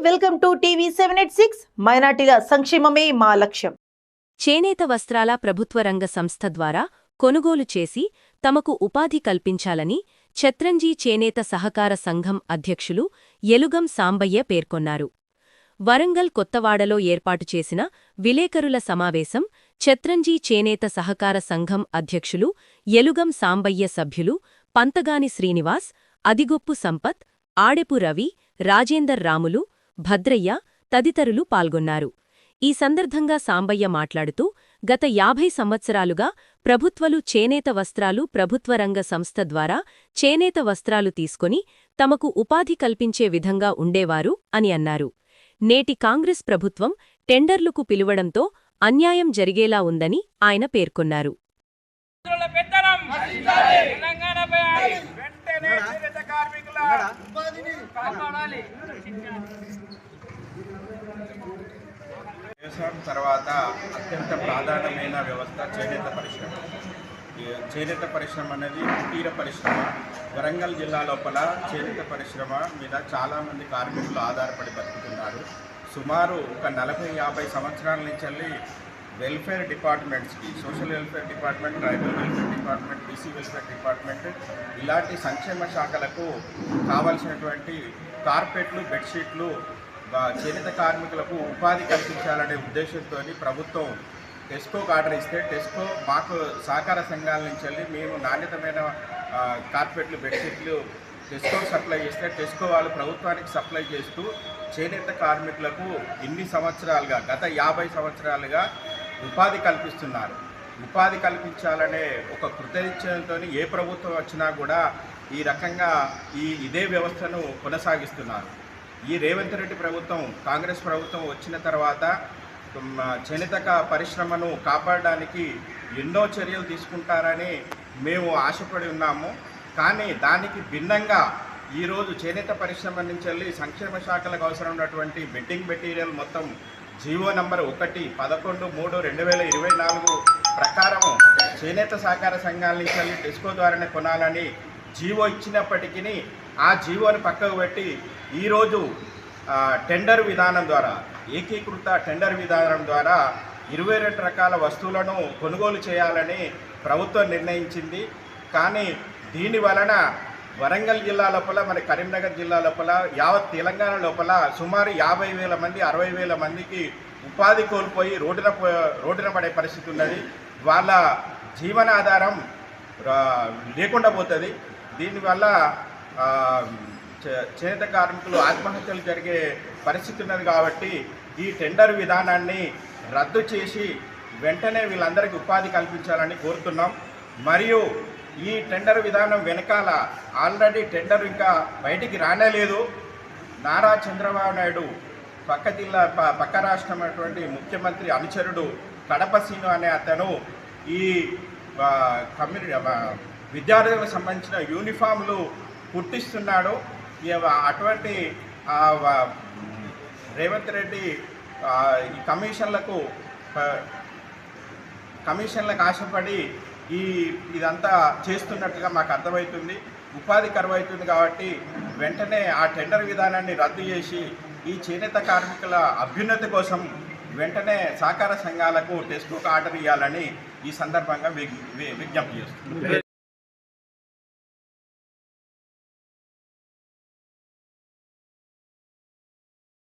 Welcome to TV 786 మైనార్టీల సంక్షేమమే మా లక్ష్యం. చేనేత వస్త్రాల ప్రభుత్వ రంగ సంస్థ ద్వారా కొనుగోలు చేసి తమకు ఉపాధి కల్పించాలని ఛత్రంజీ చేనేత సహకార సంఘం అధ్యక్షులు ఎలుగం సాంబయ్య పేర్కొన్నారు. వరంగల్ కొత్తవాడలో ఏర్పాటు చేసిన విలేకరుల సమావేశం ఛత్రంజీ చేనేత సహకార సంఘం అధ్యక్షులు ఎలుగం సాంబయ్య సభ్యులు పంతగాని శ్రీనివాస్, అదిగొప్పు సంపత్, ఆడెపు రవి, రాజేందర్ రాములు, భద్రయ్య తదితరులు పాల్గొన్నారు. ఈ సందర్భంగా సాంబయ్య మాట్లాడుతూ గత 50 సంవత్సరాలుగా ప్రభుత్వలు చేనేత వస్త్రాలు ప్రభుత్వ రంగ సంస్థ ద్వారా చేనేత వస్త్రాలు తీసుకొని తమకు ఉపాధి కల్పించే విధంగా ఉండేవారు అని అన్నారు. నేటి కాంగ్రెస్ ప్రభుత్వం టెండర్లకు పిలువడంతో అన్యాయం జరిగేలా ఉందని ఆయన పేర్కొన్నారు. వ్యవసాయం తర్వాత అత్యంత ప్రాధాన్యమైన వ్యవస్థ చేనేత పరిశ్రమ. చేనేత పరిశ్రమ అనేది కుటీర పరిశ్రమ. వరంగల్ జిల్లా లోపల చేనేత పరిశ్రమ మీద చాలామంది కార్మికులు ఆధారపడి బతుకుతున్నారు. సుమారు ఒక 40-50 సంవత్సరాల నుంచి వెల్ఫేర్ డిపార్ట్మెంట్స్కి, social welfare department, tribal welfare department, BC welfare department ఇలాంటి సంక్షేమ శాఖలకు కావలసినటువంటి కార్పెట్లు, బెడ్షీట్లు చేనేత కార్మికులకు ఉపాధి కల్పించాలనే ఉద్దేశంతో ప్రభుత్వం టెస్కోకు ఆర్డర్ ఇస్తే టెస్కో మాకు సహకార సంఘాల నుంచి మేము నాణ్యతమైన కార్పెట్లు, బెడ్షీట్లు టెస్కోకు సప్లై చేస్తే టెస్కో వాళ్ళు ప్రభుత్వానికి సప్లై చేస్తూ చేనేత కార్మికులకు ఇన్ని సంవత్సరాలుగా, గత 50 సంవత్సరాలుగా ఉపాధి కల్పిస్తున్నారు. ఉపాధి కల్పించాలనే ఒక కృతనిశ్చయంతో ఏ ప్రభుత్వం వచ్చినా కూడా ఈ రకంగా ఇదే వ్యవస్థను కొనసాగిస్తున్నారు. ఈ రేవంత్ రెడ్డి ప్రభుత్వం, కాంగ్రెస్ ప్రభుత్వం వచ్చిన తర్వాత చేనేత పరిశ్రమను కాపాడడానికి ఎన్నో చర్యలు తీసుకుంటారని మేము ఆశపడి ఉన్నాము. కానీ దానికి భిన్నంగా ఈరోజు చేనేత పరిశ్రమ నుంచి వెళ్ళి సంక్షేమ శాఖలకు అవసరం ఉన్నటువంటి బెడ్డింగ్ మెటీరియల్ మొత్తం జీవో నంబర్ 1/11/3/2024 ప్రకారం చేనేత సహకార సంఘాల నుంచి వెళ్ళి టెస్కో ద్వారానే కొనాలని జీవో ఇచ్చినప్పటికీ ఆ జీవోని పక్కకు పెట్టి ఈరోజు టెండర్ విధానం ద్వారా, ఏకీకృత టెండర్ విధానం ద్వారా 22 రకాల వస్తువులను కొనుగోలు చేయాలని ప్రభుత్వం నిర్ణయించింది. కానీ దీని వలన వరంగల్ జిల్లా లోపల, మరి కరీంనగర్ జిల్లా లోపల, యావత్ తెలంగాణ లోపల సుమారు 50,000 మంది, 60,000 మందికి ఉపాధి కోల్పోయి రోడ్డున పడే పరిస్థితి ఉన్నది. వాళ్ళ జీవనాధారం లేకుండా పోతుంది. దీనివల్ల చేనేత కార్మికులు ఆత్మహత్యలు జరిగే పరిస్థితి ఉన్నది. కాబట్టి ఈ టెండర్ విధానాన్ని రద్దు చేసి వెంటనే వీళ్ళందరికీ ఉపాధి కల్పించాలని కోరుతున్నాం. మరియు ఈ టెండర్ విధానం వెనకాల ఆల్రెడీ టెండర్ ఇంకా బయటికి రానేలేదు. నారా చంద్రబాబు నాయుడు పక్క రాష్ట్రం అటువంటి ముఖ్యమంత్రి అనుచరుడు కడప సీను అనే అతను ఈ విద్యార్థులకు సంబంధించిన యూనిఫామ్లు కుట్టిస్తున్నాడు. అటువంటి రేవంత్ రెడ్డి ఈ కమిషన్లకు ఆశపడి ఇదంతా చేస్తున్నట్టుగా మాకు అర్థమవుతుంది. ఉపాధి కరువవుతుంది. కాబట్టి వెంటనే ఆ టెండర్ విధానాన్ని రద్దు చేసి ఈ చేనేత కార్మికుల అభ్యున్నతి కోసం వెంటనే సహకార సంఘాలకు టెస్కోకు ఆర్డర్ ఇవ్వాలని ఈ సందర్భంగా విజ్ఞప్తి చేస్తుంది.